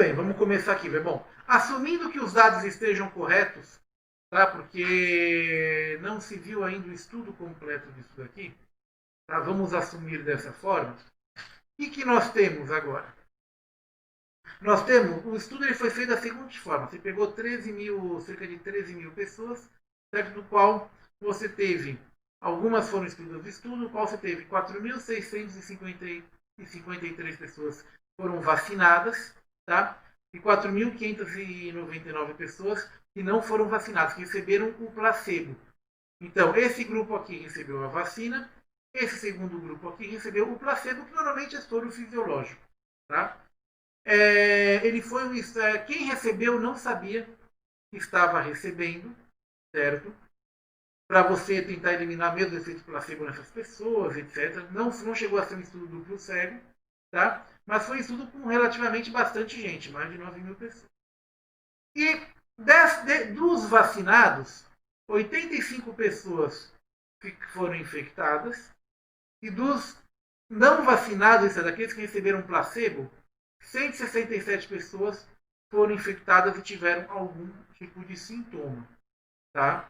bem, vamos começar aqui. Bom, assumindo que os dados estejam corretos, tá? Porque não se viu ainda o estudo completo disso daqui, tá? Vamos assumir dessa forma. O que nós temos agora? Nós temos, o estudo ele foi feito da seguinte forma: você pegou 13 mil, cerca de 13 mil pessoas, certo? Do qual você teve, algumas foram excluídas do estudo, no qual você teve 4.653 pessoas foram vacinadas, tá? E 4.599 pessoas que não foram vacinadas, que receberam o placebo. Então, esse grupo aqui recebeu a vacina, esse segundo grupo aqui recebeu o placebo, que normalmente é soro fisiológico, tá? Ele foi quem recebeu não sabia que estava recebendo, certo? Para você tentar eliminar mesmo o efeito placebo nessas pessoas, etc. Não chegou a ser um estudo duplo cego, tá? Mas foi um estudo com relativamente bastante gente, mais de 9 mil pessoas. E dos vacinados, 85 pessoas foram infectadas, e dos não vacinados, isso é, daqueles que receberam placebo, 167 pessoas foram infectadas e tiveram algum tipo de sintoma, tá?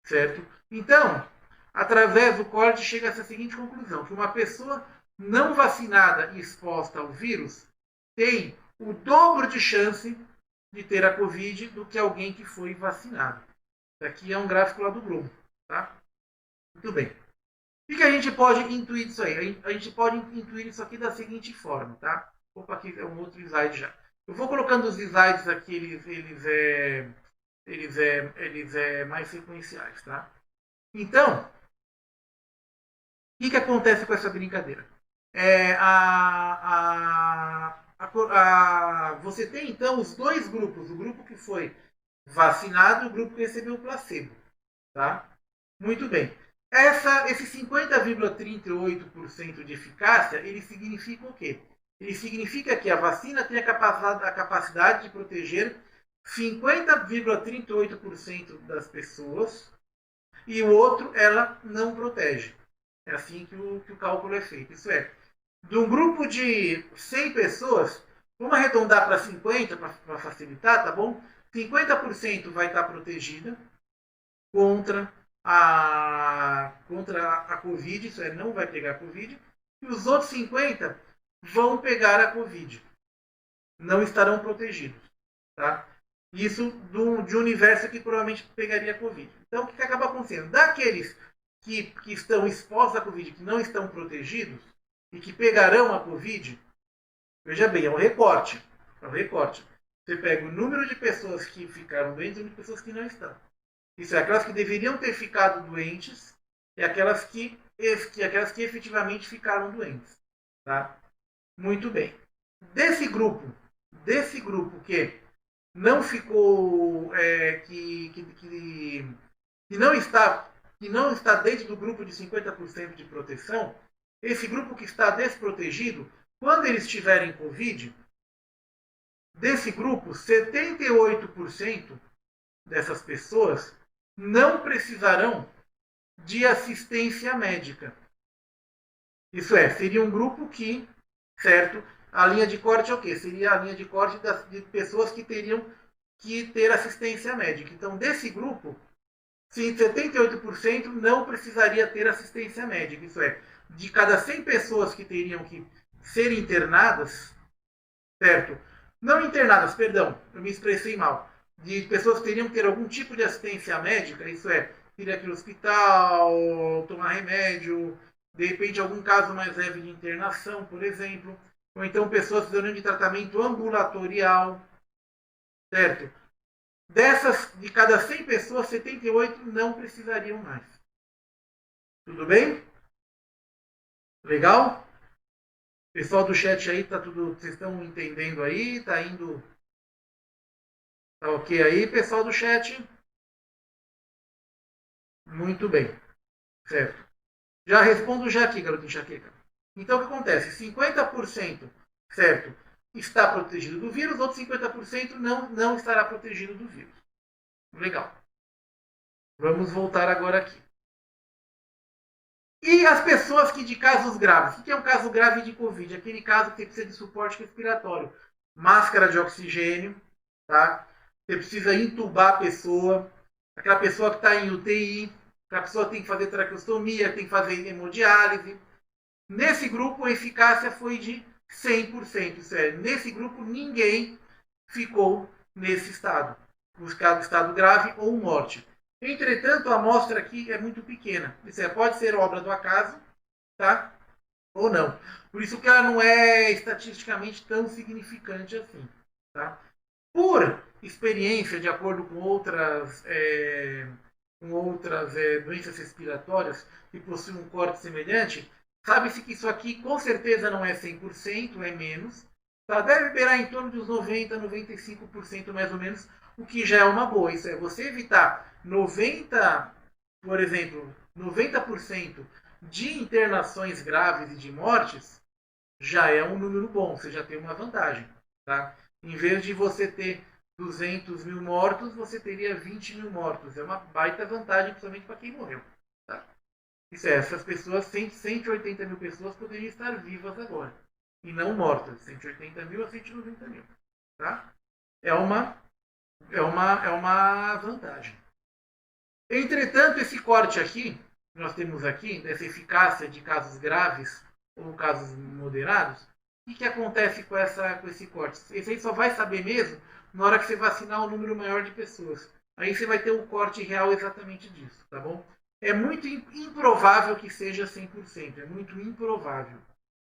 Certo? Então, através do corte, chega a essa seguinte conclusão: que uma pessoa não vacinada e exposta ao vírus tem o dobro de chance de ter a Covid do que alguém que foi vacinado. Isso aqui é um gráfico lá do Globo, tá? Muito bem. O que a gente pode intuir disso aí? A gente pode intuir isso aqui da seguinte forma, tá? Opa, aqui é um outro slide já. Eu vou colocando os slides aqui, eles é mais sequenciais, tá? Então, o que acontece com essa brincadeira? Você tem então os dois grupos, o grupo que foi vacinado e o grupo que recebeu o placebo, tá? Muito bem. Esse 50,38% de eficácia, ele significa o quê? Ele significa que a vacina tem a capacidade de proteger 50,38% das pessoas e o outro ela não protege. É assim que o cálculo é feito. Isso é, de um grupo de 100 pessoas, vamos arredondar para 50 para facilitar, tá bom? 50% vai estar protegida contra a Covid, isso é, não vai pegar a Covid, e os outros 50 vão pegar a Covid. Não estarão protegidos. Tá? Isso de um universo que provavelmente pegaria a Covid. Então, o que acaba acontecendo? Daqueles que estão expostos à Covid, que não estão protegidos, e que pegarão a Covid, veja bem, é um recorte. É um recorte. Você pega o número de pessoas que ficaram doentes e o número de pessoas que não estão. Isso é, aquelas que deveriam ter ficado doentes e aquelas que efetivamente ficaram doentes. Tá? Muito bem. Desse grupo que não ficou, que não está dentro do grupo de 50% de proteção, esse grupo que está desprotegido, quando eles tiverem Covid, desse grupo, 78% dessas pessoas não precisarão de assistência médica. Isso é, seria um grupo que, certo, a linha de corte é o quê? Seria a linha de corte de pessoas que teriam que ter assistência médica. Então, desse grupo, 78% não precisaria ter assistência médica. Isso é, de cada 100 pessoas que teriam que ser internadas, certo? Não internadas, perdão, eu me expressei mal. De pessoas que teriam que ter algum tipo de assistência médica, isso é, ir aqui no hospital, tomar remédio, de repente algum caso mais leve de internação, por exemplo, ou então pessoas precisando de tratamento ambulatorial, certo? Dessas, de cada 100 pessoas, 78 não precisariam mais. Tudo bem? Legal? Pessoal do chat aí, tá tudo, vocês estão entendendo aí? Tá indo, tá ok aí, pessoal do chat? Muito bem, certo. Já respondo já aqui, garoto enxaqueca. Então, o que acontece? 50%, certo, está protegido do vírus, outros 50% não estará protegido do vírus. Legal. Vamos voltar agora aqui. E as pessoas que de casos graves. O que é um caso grave de Covid? Aquele caso que precisa de suporte respiratório. máscara de oxigênio, tá? Você precisa entubar a pessoa, aquela pessoa que está em UTI, aquela pessoa tem que fazer traqueostomia, tem que fazer hemodiálise. Nesse grupo, a eficácia foi de 100%. Isso é, nesse grupo, ninguém ficou nesse estado, buscado estado grave ou morte. Entretanto, a amostra aqui é muito pequena. Isso é, pode ser obra do acaso, tá? Ou não. Por isso que ela não é estatisticamente tão significante assim, tá? Por experiência, de acordo com outras doenças respiratórias que possuem um corte semelhante, sabe-se que isso aqui com certeza não é 100%, é menos. Tá? Deve beirar em torno dos 90, 95% mais ou menos, o que já é uma boa. Isso é, você evitar 90, por exemplo, 90% de internações graves e de mortes, já é um número bom, você já tem uma vantagem. Tá? Em vez de você ter 200 mil mortos, você teria 20 mil mortos. É uma baita vantagem, principalmente para quem morreu. Tá? Isso é, essas pessoas, 180 mil pessoas poderiam estar vivas agora. E não mortas. 180 mil a 190 mil. Tá? É uma vantagem. Entretanto, esse corte aqui, que nós temos aqui, dessa eficácia de casos graves ou casos moderados, o que acontece com esse corte? Esse aí só vai saber mesmo na hora que você vacinar um número maior de pessoas. Aí você vai ter um corte real exatamente disso, tá bom? É muito improvável que seja 100%, é muito improvável,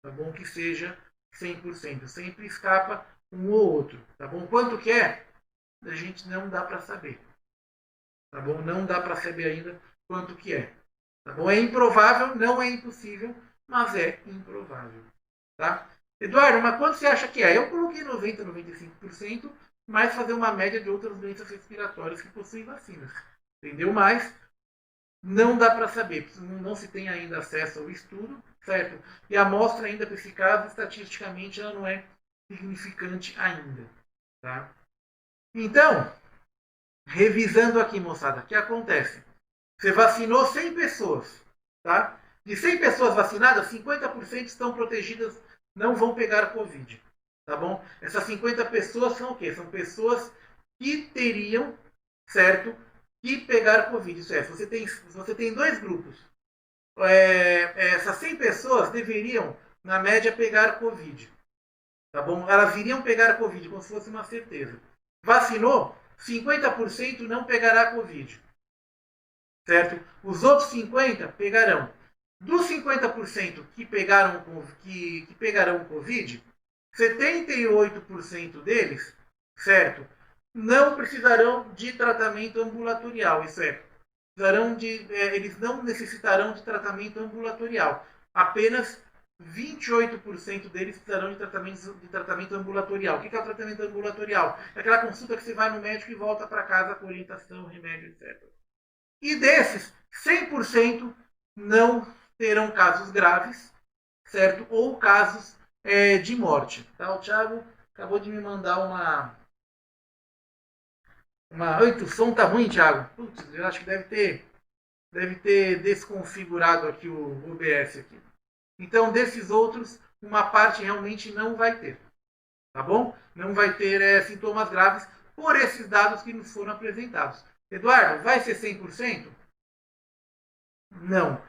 tá bom? Que seja 100%. Sempre escapa um ou outro, tá bom? Quanto que é? A gente não dá para saber, tá bom? Não dá para saber ainda quanto que é, tá bom? É improvável, não é impossível, mas é improvável, tá? Eduardo, mas quanto você acha que é? Eu coloquei 90, 95%, mas fazer uma média de outras doenças respiratórias que possuem vacinas, entendeu? Mas não dá para saber, não se tem ainda acesso ao estudo, certo? E a amostra ainda para esse caso, estatisticamente, ela não é significante ainda, tá? Então, revisando aqui, moçada, o que acontece? Você vacinou 100 pessoas, tá? De 100 pessoas vacinadas, 50% estão protegidas, não vão pegar Covid, tá bom? Essas 50 pessoas são o quê? São pessoas que teriam, certo, que pegar Covid. Isso é, você tem dois grupos. Essas 100 pessoas deveriam, na média, pegar Covid, tá bom? Elas iriam pegar Covid, como se fosse uma certeza. Vacinou, 50% não pegará Covid, certo? Os outros 50 pegarão. Dos 50% que pegarão o Covid, 78% deles, certo? Não precisarão de tratamento ambulatorial. Isso é, eles não necessitarão de tratamento ambulatorial. Apenas 28% deles precisarão de tratamento ambulatorial. O que é o tratamento ambulatorial? É aquela consulta que você vai no médico e volta para casa com orientação, remédio, etc. E desses, 100% não terão casos graves, certo? Ou casos de morte. Tá? O Thiago acabou de me mandar uma... Eita, o som tá ruim, Thiago. Putz, eu acho que deve ter desconfigurado aqui o OBS aqui. Então, desses outros, uma parte realmente não vai ter. Tá bom? Não vai ter sintomas graves por esses dados que nos foram apresentados. Eduardo, vai ser 100%? Não.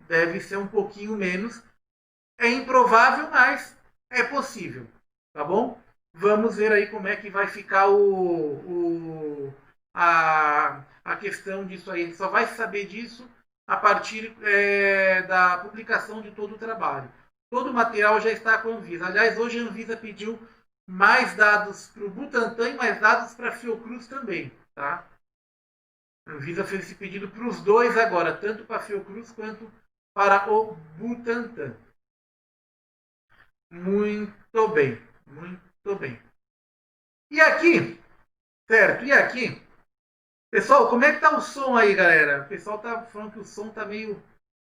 Deve ser um pouquinho menos. É improvável, mas é possível. Tá bom? Vamos ver aí como é que vai ficar a questão disso aí. Ele só vai saber disso a partir da publicação de todo o trabalho. Todo o material já está com a Anvisa. Aliás, hoje a Anvisa pediu mais dados para o Butantan e mais dados para a Fiocruz também. Tá? A Anvisa fez esse pedido para os dois agora, tanto para a Fiocruz quanto para o Butantan. Muito bem, muito bem. E aqui, certo? E aqui, pessoal, como é que tá o som aí, galera? O pessoal tá falando que o som tá meio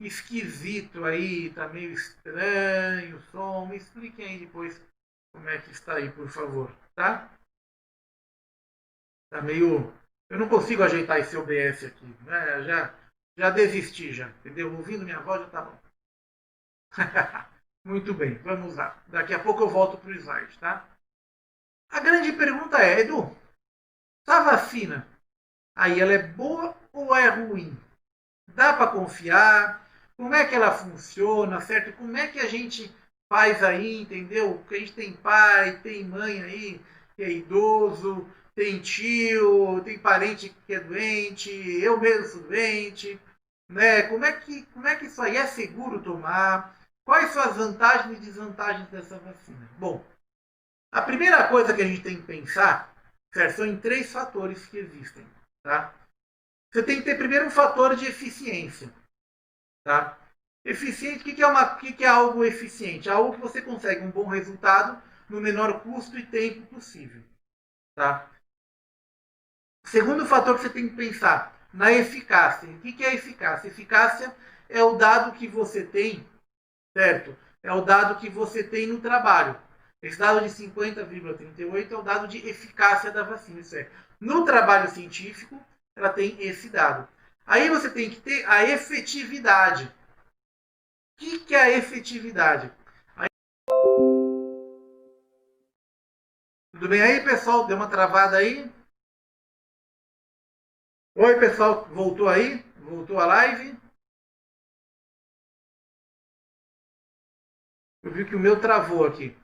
esquisito aí, tá meio estranho o som. Me expliquem aí depois como é que está aí, por favor, tá? Tá meio... Eu não consigo ajeitar esse OBS aqui, né? Já desisti já, entendeu? Ouvindo minha voz já tá bom. Muito bem, vamos lá. Daqui a pouco eu volto pro slide, tá? A grande pergunta é, Edu, essa vacina, aí ela é boa ou é ruim? Dá para confiar? Como é que ela funciona, certo? Como é que a gente faz aí, entendeu? Porque a gente tem pai, tem mãe aí, que é idoso, tem tio, tem parente que é doente, eu mesmo sou doente, né? Como é que isso aí é seguro tomar? Quais são as vantagens e desvantagens dessa vacina? Bom, a primeira coisa que a gente tem que pensar, certo, são em três fatores que existem, tá? Você tem que ter primeiro um fator de eficiência. Tá? Eficiente, o que é algo eficiente? Algo que você consegue um bom resultado no menor custo e tempo possível. Tá? Segundo fator que você tem que pensar, na eficácia. O que é eficácia? Eficácia é o dado que você tem, certo? É o dado que você tem no trabalho. Esse dado de 50,38 é o dado de eficácia da vacina. Isso é, no trabalho científico, ela tem esse dado. Aí você tem que ter a efetividade. Que é a efetividade? Tudo bem aí, pessoal? Deu uma travada aí? Oi, pessoal, voltou aí? Voltou a live? Eu vi que o meu travou aqui.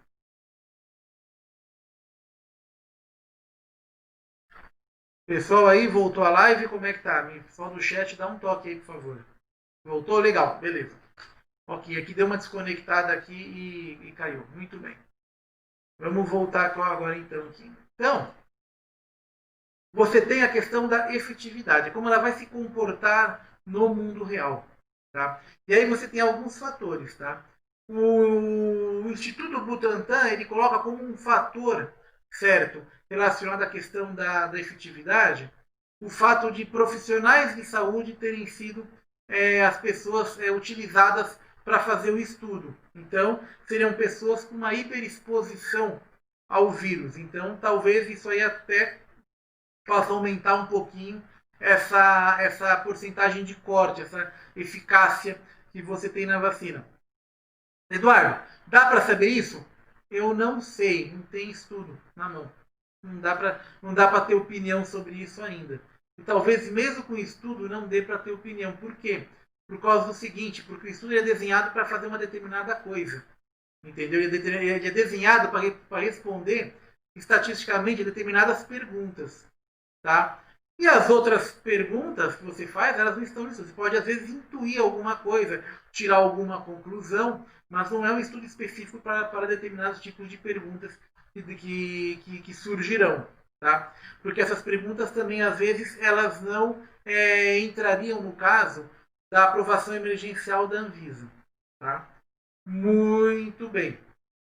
Pessoal aí, voltou a live? Como é que tá? Pessoal do chat, dá um toque aí, por favor. Voltou? Legal, beleza. Ok, aqui deu uma desconectada aqui e caiu. Muito bem. Vamos voltar agora então aqui. Então, você tem a questão da efetividade, como ela vai se comportar no mundo real. Tá? E aí você tem alguns fatores. Tá? O Instituto Butantan ele coloca como um fator certo relacionado à questão da efetividade o fato de profissionais de saúde terem sido as pessoas utilizadas para fazer o estudo. Então, seriam pessoas com uma hiperexposição ao vírus. Então, talvez isso aí até possa aumentar um pouquinho essa porcentagem de corte, essa eficácia que você tem na vacina. Eduardo, dá para saber isso? Eu não sei, não tem estudo na mão. Não dá para ter opinião sobre isso ainda. E talvez mesmo com estudo não dê para ter opinião. Por quê? Por causa do seguinte, porque o estudo é desenhado para fazer uma determinada coisa. Entendeu? Ele é desenhado para responder estatisticamente determinadas perguntas. Tá? E as outras perguntas que você faz, elas não estão nisso. Você pode, às vezes, intuir alguma coisa, tirar alguma conclusão, mas não é um estudo específico para determinados tipos de perguntas que surgirão. Tá? Porque essas perguntas também, às vezes, elas não entrariam no caso da aprovação emergencial da Anvisa. Tá? Muito bem.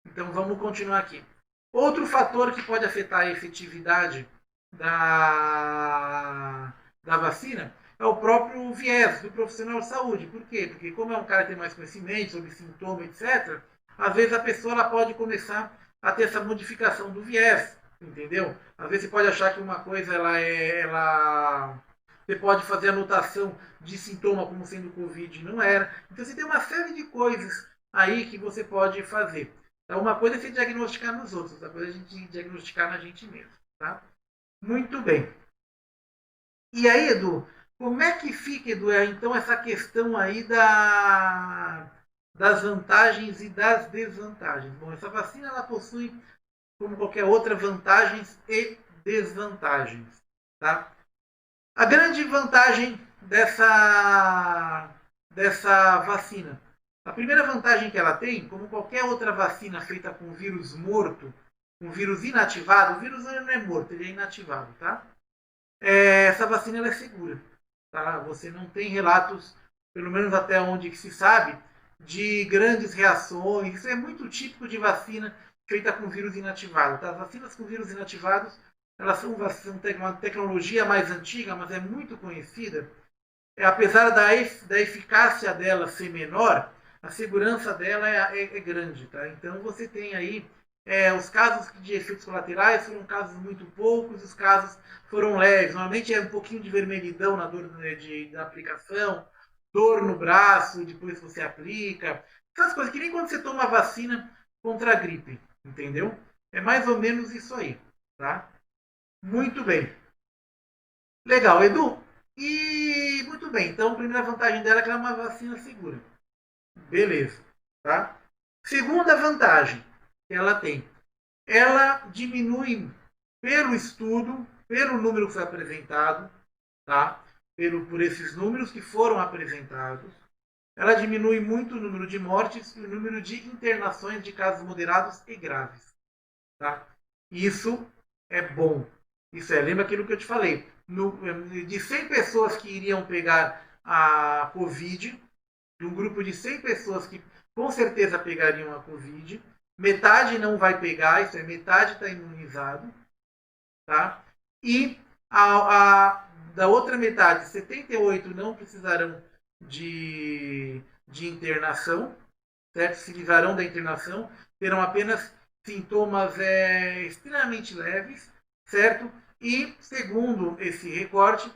Então vamos continuar aqui. Outro fator que pode afetar a efetividade da vacina é o próprio viés do profissional de saúde. Por quê? Porque como é um cara que tem mais conhecimento sobre sintomas, etc., às vezes a pessoa ela pode começar a ter essa modificação do viés, entendeu? Às vezes você pode achar que uma coisa você pode fazer anotação de sintoma como sendo Covid, não era. Então você tem uma série de coisas aí que você pode fazer. Então, uma coisa é se diagnosticar nos outros, outra coisa é a gente diagnosticar na gente mesmo. Tá? Muito bem. E aí, Edu, como é que fica, Edu, então essa questão aí das vantagens e das desvantagens? Bom, essa vacina ela possui, como qualquer outra, vantagens e desvantagens. Tá? A grande vantagem dessa vacina. A primeira vantagem que ela tem, como qualquer outra vacina feita com vírus morto, com vírus inativado, o vírus não é morto, ele é inativado, tá? Essa vacina ela é segura. Tá? Você não tem relatos, pelo menos até onde que se sabe, de grandes reações. Isso é muito típico de vacina feita com vírus inativado. Tá? As vacinas com vírus inativados elas são uma tecnologia mais antiga, mas é muito conhecida. Apesar da eficácia dela ser menor, a segurança dela é grande. Tá? Então você tem aí os casos de efeitos colaterais foram casos muito poucos, os casos foram leves. Normalmente é um pouquinho de vermelhidão na dor da aplicação, dor no braço, depois você aplica. Essas coisas que nem quando você toma vacina contra a gripe, entendeu? É mais ou menos isso aí. Tá? Muito bem. Legal, Edu. E muito bem. Então, a primeira vantagem dela é que ela é uma vacina segura. Beleza. Tá? Segunda vantagem que ela tem. Ela diminui pelo estudo, pelo número que foi apresentado, tá? Por esses números que foram apresentados. Ela diminui muito o número de mortes e o número de internações de casos moderados e graves. Tá? Isso é bom. Isso é, lembra aquilo que eu te falei. De 100 pessoas que iriam pegar a Covid, de um grupo de 100 pessoas que com certeza pegariam a Covid, metade não vai pegar, isso é, metade está imunizado, tá? E da outra metade, 78 não precisarão de internação, certo? Se livrarão da internação, terão apenas sintomas extremamente leves, certo? E, segundo esse recorte,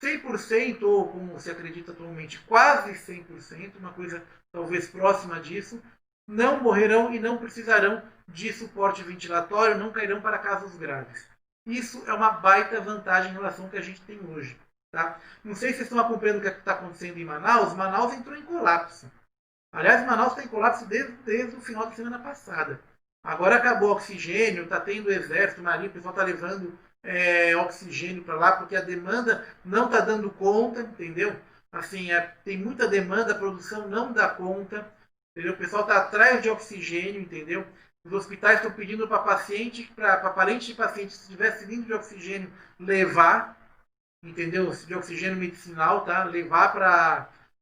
100%, ou como se acredita atualmente, quase 100%, uma coisa talvez próxima disso, não morrerão e não precisarão de suporte ventilatório, não cairão para casos graves. Isso é uma baita vantagem em relação ao que a gente tem hoje. Tá? Não sei se vocês estão acompanhando o que está acontecendo em Manaus. Manaus entrou em colapso. Aliás, Manaus está em colapso desde o final da semana passada. Agora acabou o oxigênio, está tendo exército, marinha, o pessoal está levando oxigênio para lá, porque a demanda não está dando conta, entendeu? Assim, tem muita demanda, a produção não dá conta, entendeu? O pessoal está atrás de oxigênio, entendeu? Os hospitais estão pedindo para paciente, para parente de paciente, se tiver cilindro de oxigênio, levar, entendeu? De oxigênio medicinal, tá? Levar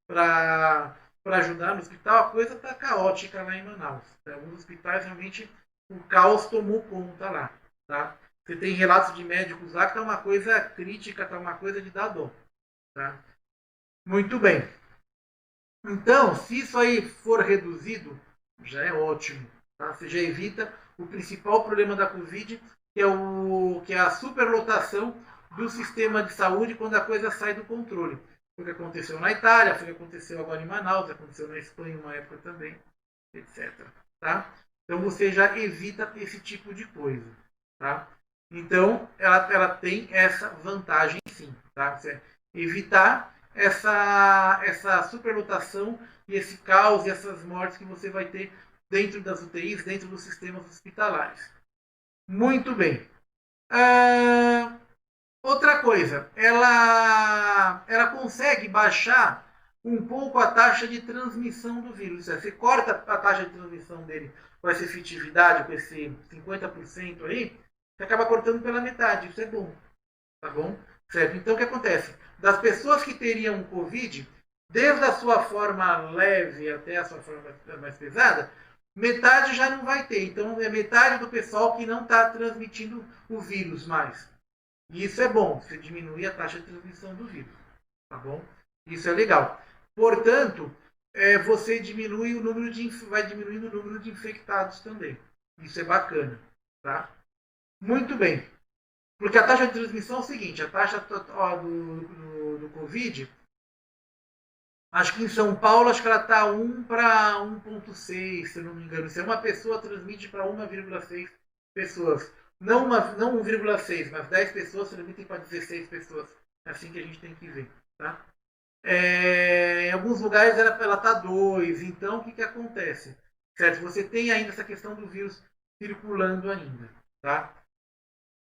para ajudar no hospital. A coisa está caótica lá em Manaus. Tá? Alguns hospitais realmente o caos tomou conta lá, tá? Você tem relatos de médicos lá que tá uma coisa crítica, tá uma coisa de dar dó, tá? Muito bem. Então, se isso aí for reduzido, já é ótimo, tá? Você já evita o principal problema da Covid, que é a superlotação do sistema de saúde quando a coisa sai do controle. Foi o que aconteceu na Itália, foi o que aconteceu agora em Manaus, aconteceu na Espanha uma época também, etc. Tá? Então você já evita esse tipo de coisa. Tá? Então ela tem essa vantagem sim. Tá? Evitar essa superlotação e esse caos e essas mortes que você vai ter dentro das UTIs, dentro dos sistemas hospitalares. Muito bem. Ah, outra coisa, ela consegue baixar um pouco a taxa de transmissão do vírus. Você corta a taxa de transmissão dele com essa efetividade, com esse 50% aí, você acaba cortando pela metade. Isso é bom. Tá bom? Certo? Então, o que acontece? Das pessoas que teriam Covid, desde a sua forma leve até a sua forma mais pesada, metade já não vai ter. Então, é metade do pessoal que não está transmitindo o vírus mais. E isso é bom, você diminui a taxa de transmissão do vírus. Tá bom? Isso é legal. Portanto, você diminui o número vai diminuindo o número de infectados também. Isso é bacana. Tá? Muito bem. Porque a taxa de transmissão é o seguinte, a taxa do Covid, acho que em São Paulo, acho que ela está 1 para 1,6, se eu não me engano. Se uma pessoa transmite para 1,6 pessoas. Não 1,6, mas 10 pessoas transmitem para 16 pessoas. É assim que a gente tem que ver. Tá? Em alguns lugares ela está 2. Então, o que acontece? Certo? Você tem ainda essa questão do vírus circulando ainda. Tá?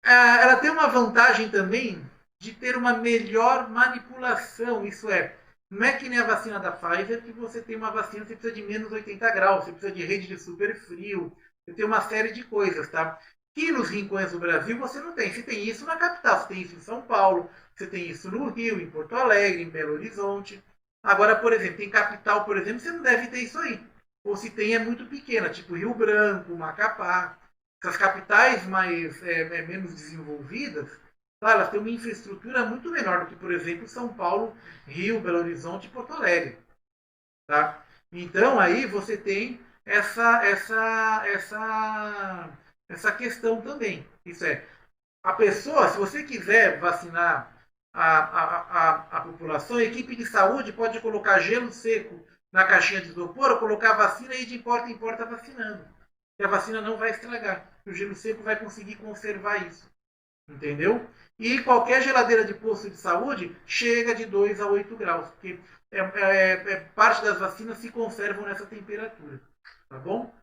Ela tem uma vantagem também de ter uma melhor manipulação. Isso é, não é que nem a vacina da Pfizer, que você tem uma vacina, você precisa de menos 80 graus, você precisa de rede de super frio, você tem uma série de coisas, tá? Que nos rincões do Brasil você não tem. Você tem isso na capital, você tem isso em São Paulo, você tem isso no Rio, em Porto Alegre, em Belo Horizonte. Agora, por exemplo, em capital, por exemplo, você não deve ter isso aí. Ou se tem, é muito pequena, tipo Rio Branco, Macapá. As capitais menos desenvolvidas, tá, elas têm uma infraestrutura muito menor do que, por exemplo, São Paulo, Rio, Belo Horizonte e Porto Alegre. Tá? Então aí você tem essa questão também. Isso é, a pessoa, se você quiser vacinar a população, a equipe de saúde pode colocar gelo seco na caixinha de isopor, ou colocar vacina e ir de porta em porta vacinando. que a vacina não vai estragar. O gelo seco vai conseguir conservar isso. Entendeu? E qualquer geladeira de posto de saúde chega de 2 a 8 graus, porque parte das vacinas se conservam nessa temperatura. Tá bom?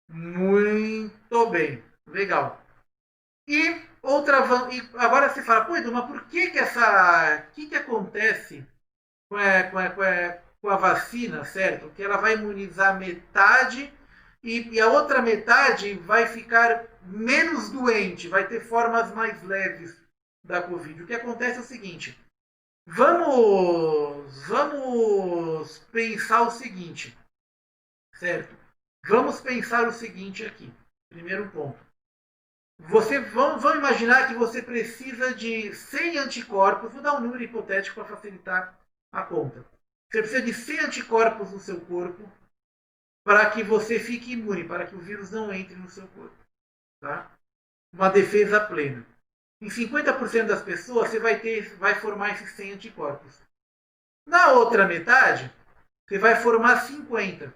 Muito bem. Legal. E outra. E agora você fala, pô, Edu, mas por que essa. O que acontece com a vacina, certo? Que ela vai imunizar metade e a outra metade vai ficar menos doente, vai ter formas mais leves da Covid. O que acontece é o seguinte: vamos pensar o seguinte, certo? Vamos pensar o seguinte aqui. Primeiro ponto. Vão imaginar que você precisa de 100 anticorpos. Vou dar um número hipotético para facilitar a conta. Você precisa de 100 anticorpos no seu corpo para que você fique imune, para que o vírus não entre no seu corpo. Tá? Uma defesa plena. Em 50% das pessoas, você vai formar esses 100 anticorpos. Na outra metade, você vai formar 50.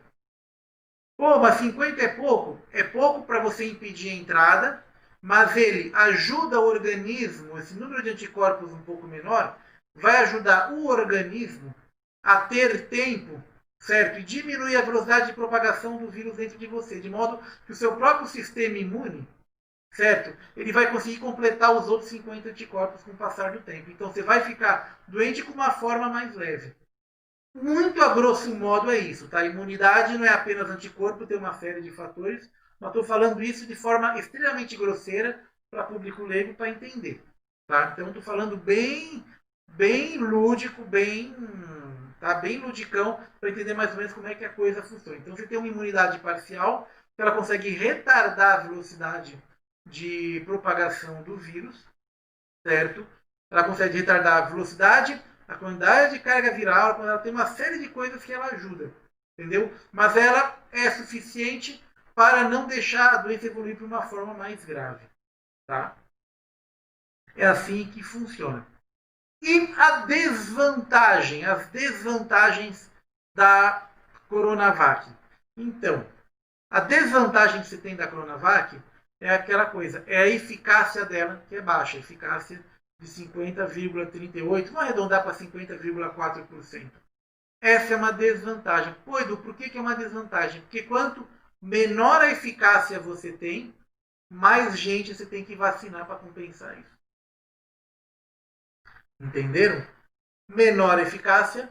Pô, mas 50 é pouco? É pouco para você impedir a entrada, mas ele ajuda o organismo, esse número de anticorpos um pouco menor, vai ajudar o organismo a ter tempo, certo? E diminuir a velocidade de propagação do vírus dentro de você, de modo que o seu próprio sistema imune, certo? Ele vai conseguir completar os outros 50 anticorpos com o passar do tempo. Então você vai ficar doente com uma forma mais leve. Muito a grosso modo é isso, tá? Imunidade não é apenas anticorpo, tem uma série de fatores, mas estou falando isso de forma extremamente grosseira para público leigo para entender, tá? Então estou falando bem lúdico, bem ludicão para entender mais ou menos como é que a coisa funciona. Então você tem uma imunidade parcial que ela consegue retardar a velocidade de propagação do vírus, certo? Ela consegue retardar a velocidade, a quantidade de carga viral, ela tem uma série de coisas que ela ajuda, entendeu? Mas ela é suficiente para não deixar a doença evoluir para uma forma mais grave, tá? É assim que funciona. E a desvantagem, as desvantagens da Coronavac. Então, a desvantagem que você tem da Coronavac é aquela coisa, é a eficácia dela, que é baixa, a eficácia de 50,38%, vamos arredondar para 50,4%. Essa é uma desvantagem. Pô, Edu, por que é uma desvantagem? Porque quanto menor a eficácia você tem, mais gente você tem que vacinar para compensar isso. Entenderam? Menor eficácia,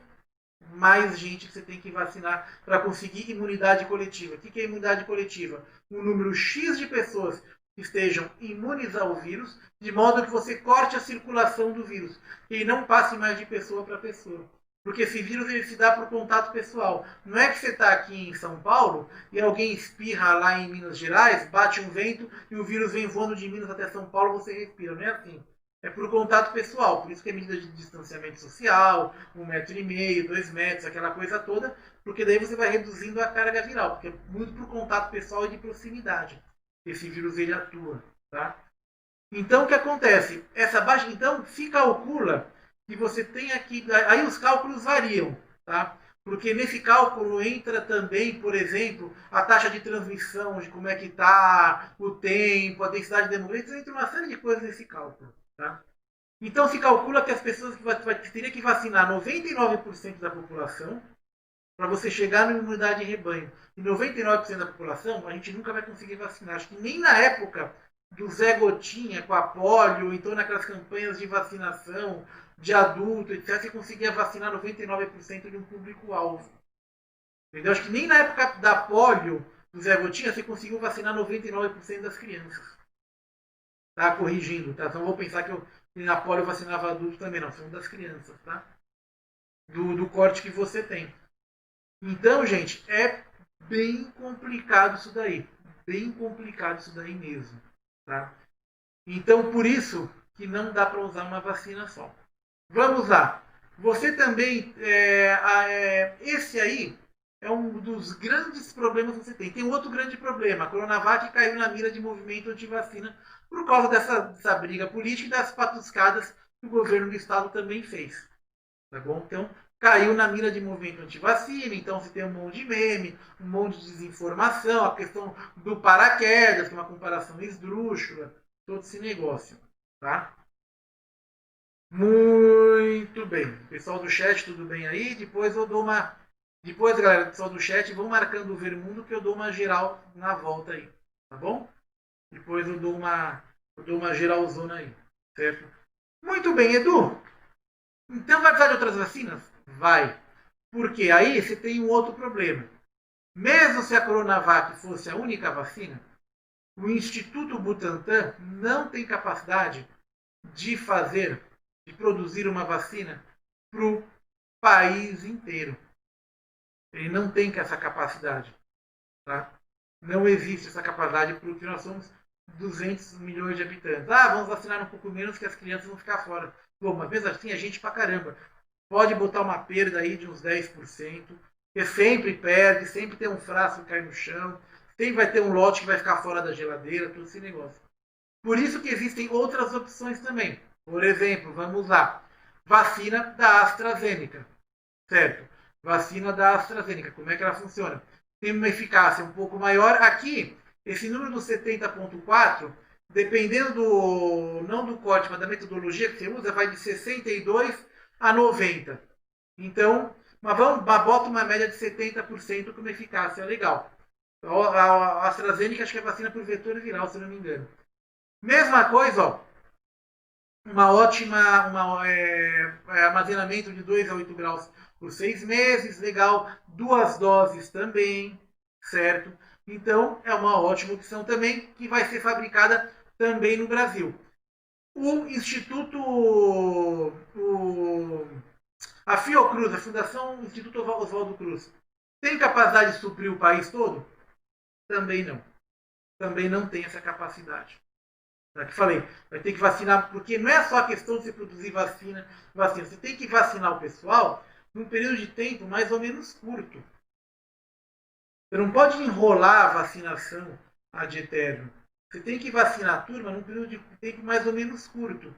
mais gente você tem que vacinar para conseguir imunidade coletiva. O que é imunidade coletiva? Um número X de pessoas que estejam imunes ao vírus, de modo que você corte a circulação do vírus e não passe mais de pessoa para pessoa. Porque esse vírus ele se dá por contato pessoal. Não é que você está aqui em São Paulo e alguém espirra lá em Minas Gerais, bate um vento e o vírus vem voando de Minas até São Paulo, você respira. Não é assim. É por contato pessoal. Por isso que é medida de distanciamento social, 1,5 m, 2 metros, aquela coisa toda, porque daí você vai reduzindo a carga viral, porque é muito por contato pessoal e de proximidade. Esse vírus ele atua, tá? Então o que acontece? Essa baixa, então se calcula que você tem aqui, aí os cálculos variam, tá? Porque nesse cálculo entra também, por exemplo, a taxa de transmissão, de como é que está, o tempo, a densidade demográfica, entra uma série de coisas nesse cálculo. Tá? Então se calcula que as pessoas que teria que vacinar 99% da população para você chegar na imunidade de rebanho. E 99% da população a gente nunca vai conseguir vacinar. Acho que nem na época do Zé Gotinha com a polio, então naquelas campanhas de vacinação de adulto, etc., você conseguia vacinar 99% de um público-alvo. Entendeu? Acho que nem na época da polio do Zé Gotinha você conseguiu vacinar 99% das crianças. Tá? Corrigindo, tá? Então não vou pensar que na polio vacinava adulto também, não. São das crianças, tá? Do corte que você tem. Então, gente, é bem complicado isso daí. Bem complicado isso daí mesmo, tá? Então, por isso que não dá para usar uma vacina só. Vamos lá. Você também, esse aí é um dos grandes problemas que você tem. Tem outro grande problema. A Coronavac caiu na mira de movimento anti-vacina por causa dessa briga política e das patuscadas que o governo do estado também fez. Tá bom? Então, caiu na mira de movimento antivacina, então você tem um monte de meme, um monte de desinformação, a questão do paraquedas, que é uma comparação esdrúxula, todo esse negócio, tá? Muito bem. Pessoal do chat, tudo bem aí? Depois eu dou uma... Depois, galera, pessoal do chat, vão marcando o Vermundo que eu dou uma geral na volta aí, tá bom? Depois eu dou uma geralzona aí, certo? Muito bem, Edu. Então vai precisar de outras vacinas? Vai. Porque aí você tem um outro problema. Mesmo se a Coronavac fosse a única vacina, o Instituto Butantan não tem capacidade de fazer, de produzir uma vacina para o país inteiro. Ele não tem essa capacidade. Tá? Não existe essa capacidade porque nós somos 200 milhões de habitantes. Ah, vamos vacinar um pouco menos que as crianças vão ficar fora. Bom, mas mesmo assim, a gente pra caramba. Pode botar uma perda aí de uns 10%, porque sempre perde, sempre tem um frasco que cai no chão, sempre vai ter um lote que vai ficar fora da geladeira, todo esse negócio. Por isso que existem outras opções também. Por exemplo, vamos lá, vacina da AstraZeneca, certo? Vacina da AstraZeneca, como é que ela funciona? Tem uma eficácia um pouco maior. Aqui, esse número do 70,4, dependendo do, não do corte, mas da metodologia que você usa, vai de 62 a 90. Então, mas bota uma média de 70% com uma eficácia legal. A AstraZeneca acho que é vacina por vetor viral, se não me engano. Mesma coisa, ó, uma ótima armazenamento de 2 a 8 graus por 6 meses, legal. 2 doses também, certo? Então, é uma ótima opção também, que vai ser fabricada também no Brasil. O Instituto, a Fiocruz, a Fundação Instituto Oswaldo Cruz, tem capacidade de suprir o país todo? Também não. Também não tem essa capacidade. Já que falei, vai ter que vacinar, porque não é só a questão de você produzir vacina. Você tem que vacinar o pessoal num período de tempo mais ou menos curto. Você não pode enrolar a vacinação ad eterno. Você tem que vacinar a turma num período de tempo mais ou menos curto.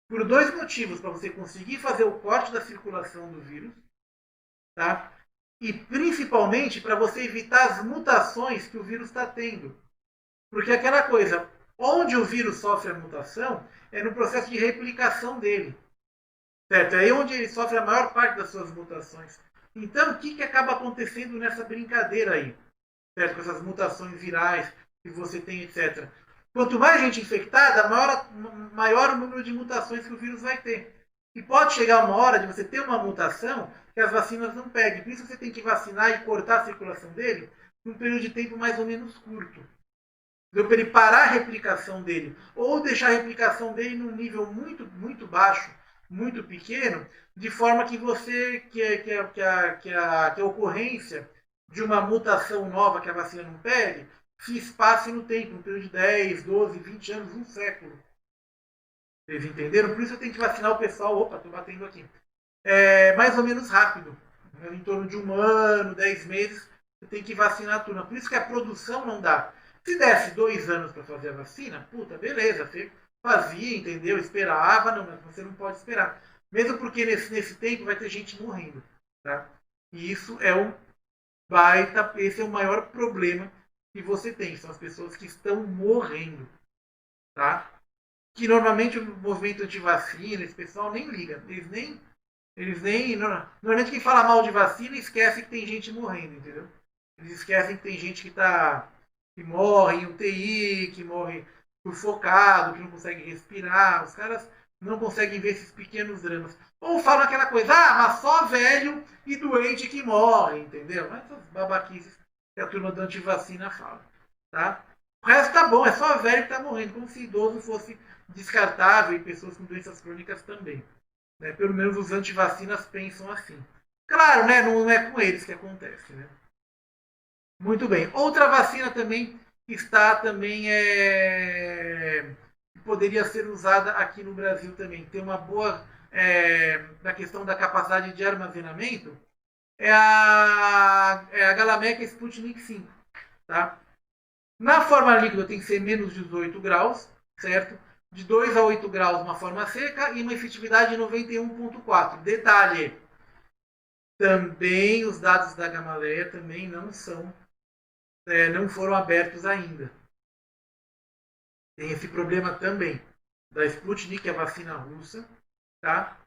Por dois motivos, para você conseguir fazer o corte da circulação do vírus, tá? E principalmente para você evitar as mutações que o vírus está tendo. Porque aquela coisa, onde o vírus sofre a mutação é no processo de replicação dele. Certo? É aí onde ele sofre a maior parte das suas mutações. Então, o que acaba acontecendo nessa brincadeira aí? Certo? Com essas mutações virais que você tem, etc. Quanto mais gente infectada, maior o número de mutações que o vírus vai ter. E pode chegar uma hora de você ter uma mutação que as vacinas não peguem. Por isso você tem que vacinar e cortar a circulação dele num período de tempo mais ou menos curto. Para ele parar a replicação dele. Ou deixar a replicação dele num nível muito, muito baixo, muito pequeno, de forma que você, que a ocorrência de uma mutação nova que a vacina não pegue, se espace no tempo, no período de 10, 12, 20 anos, um século. Vocês entenderam? Por isso eu tenho que vacinar o pessoal. Opa, estou batendo aqui. Mais ou menos rápido. Em torno de 1 ano, 10 meses, você tem que vacinar a turma. Por isso que a produção não dá. Se desse 2 anos para fazer a vacina, puta, beleza, você fazia, entendeu? Esperava, não, mas você não pode esperar. Mesmo porque nesse tempo vai ter gente morrendo. Tá? E isso é um baita, esse é o maior problema que você tem. São as pessoas que estão morrendo. Tá? Que normalmente o movimento anti-vacina, esse pessoal nem liga. Eles nem. Normalmente quem fala mal de vacina esquece que tem gente morrendo, entendeu? Eles esquecem que tem gente que morre em UTI, que morre sufocado, que não consegue respirar. Os caras não conseguem ver esses pequenos dramas. Ou falam aquela coisa, mas só velho e doente que morre, entendeu? Mas essas babaquices que a turma da antivacina fala. Tá? O resto tá bom, é só velho que tá morrendo, como se idoso fosse descartável e pessoas com doenças crônicas também. Né? Pelo menos os antivacinas pensam assim. Claro, né? Não é com eles que acontece. Né? Muito bem. Outra vacina também que está também poderia ser usada aqui no Brasil também. Tem uma boa na questão da capacidade de armazenamento. É a Galamec Sputnik 5. Tá? Na forma líquida tem que ser menos 18 graus, certo? De 2 a 8 graus uma forma seca e uma efetividade de 91,4. Detalhe, também os dados da Gamaleya também não foram abertos ainda. Tem esse problema também. Da Sputnik, a vacina russa, tá?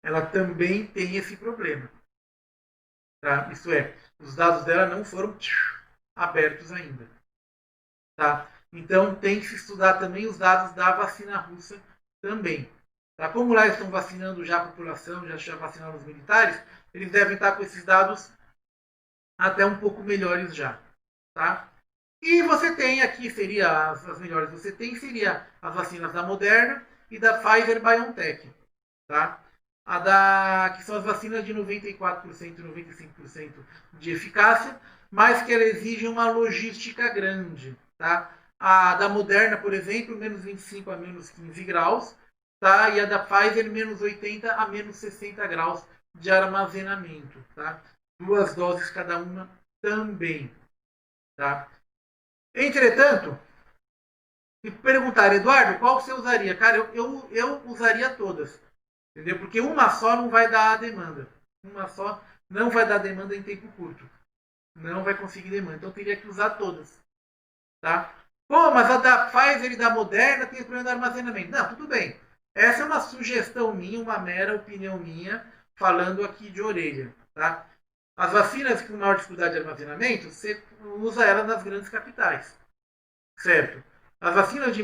Ela também tem esse problema. Tá? Isso é, os dados dela não foram abertos ainda. Tá? Então tem que se estudar também os dados da vacina russa também. Tá? Como lá estão vacinando já a população, já vacinaram os militares, eles devem estar com esses dados até um pouco melhores já. Tá? E você tem aqui, seria as melhores você tem, seria as vacinas da Moderna e da Pfizer BioNTech. Tá? Que são as vacinas de 94%, 95% de eficácia, mas que ela exige uma logística grande. Tá? A da Moderna, por exemplo, menos 25 a menos 15 graus, tá? E a da Pfizer, menos 80 a menos 60 graus de armazenamento. Tá? 2 doses cada uma também. Tá? Entretanto, se perguntar, Eduardo, qual você usaria? Cara, eu usaria todas. Entendeu? Porque uma só não vai dar a demanda. Uma só não vai dar demanda em tempo curto. Não vai conseguir demanda. Então teria que usar todas. Tá? Pô, mas a da Pfizer e da Moderna tem problema de armazenamento. Não, tudo bem. Essa é uma sugestão minha, uma mera opinião minha, falando aqui de orelha. Tá? As vacinas com maior dificuldade de armazenamento, você usa elas nas grandes capitais. Certo? As vacinas de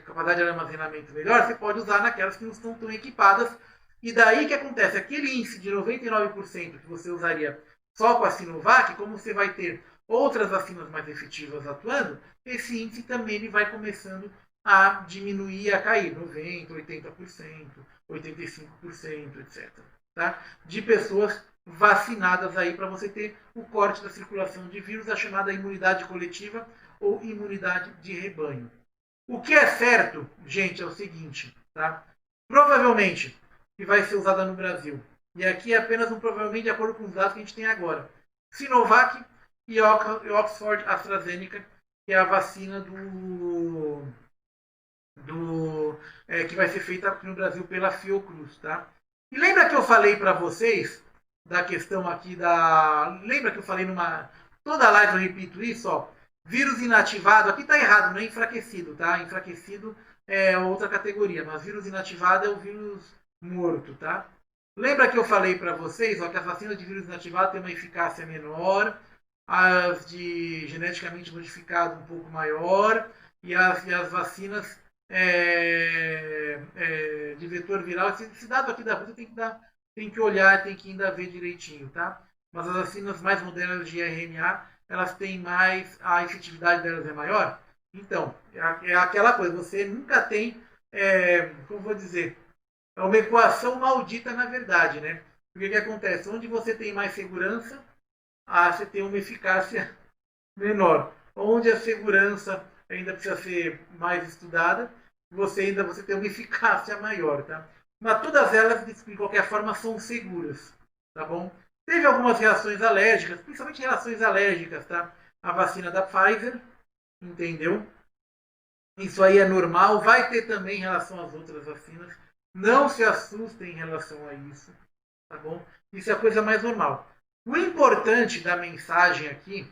capacidade de armazenamento melhor, você pode usar naquelas que não estão tão equipadas. E daí que acontece? Aquele índice de 99% que você usaria só com a Sinovac, como você vai ter outras vacinas mais efetivas atuando, esse índice também ele vai começando a diminuir, a cair. 90%, 80%, 85%, etc. Tá? De pessoas vacinadas aí para você ter o corte da circulação de vírus, a chamada imunidade coletiva ou imunidade de rebanho. O que é certo, gente, é o seguinte, tá? Provavelmente, que vai ser usada no Brasil, e aqui é apenas um provavelmente de acordo com os dados que a gente tem agora, Sinovac e Oxford AstraZeneca, que é a vacina que vai ser feita aqui no Brasil pela Fiocruz, tá? E lembra que eu falei para vocês da questão aqui lembra que eu falei numa toda live eu repito isso, ó. Vírus inativado, aqui está errado, não é enfraquecido, tá? Enfraquecido é outra categoria, mas vírus inativado é o vírus morto, tá? Lembra que eu falei para vocês, ó, que as vacinas de vírus inativado têm uma eficácia menor, as de geneticamente modificado um pouco maior, e as vacinas de vetor viral, esse dado aqui da Rússia tem que olhar, tem que ainda ver direitinho, tá? Mas as vacinas mais modernas de RNA, elas têm mais, a efetividade delas é maior. Então, é aquela coisa, você nunca tem, como vou dizer, é uma equação maldita na verdade, né? Porque o que acontece? Onde você tem mais segurança, você tem uma eficácia menor. Onde a segurança ainda precisa ser mais estudada, você tem uma eficácia maior, tá? Mas todas elas, de qualquer forma, são seguras, tá bom? Teve algumas reações alérgicas, principalmente reações alérgicas, tá? A vacina da Pfizer, entendeu? Isso aí é normal, vai ter também em relação às outras vacinas. Não se assustem em relação a isso, tá bom? Isso é a coisa mais normal. O importante da mensagem aqui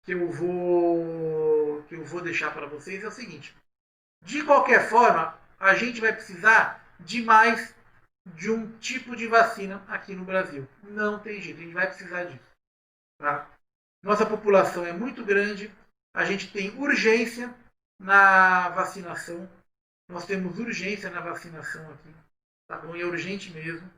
que eu vou deixar para vocês é o seguinte: de qualquer forma, a gente vai precisar de mais de um tipo de vacina aqui no Brasil. Não tem jeito, a gente vai precisar disso. Tá? Nossa população é muito grande, a gente tem urgência na vacinação. Nós temos urgência na vacinação aqui, tá bom? E é urgente mesmo.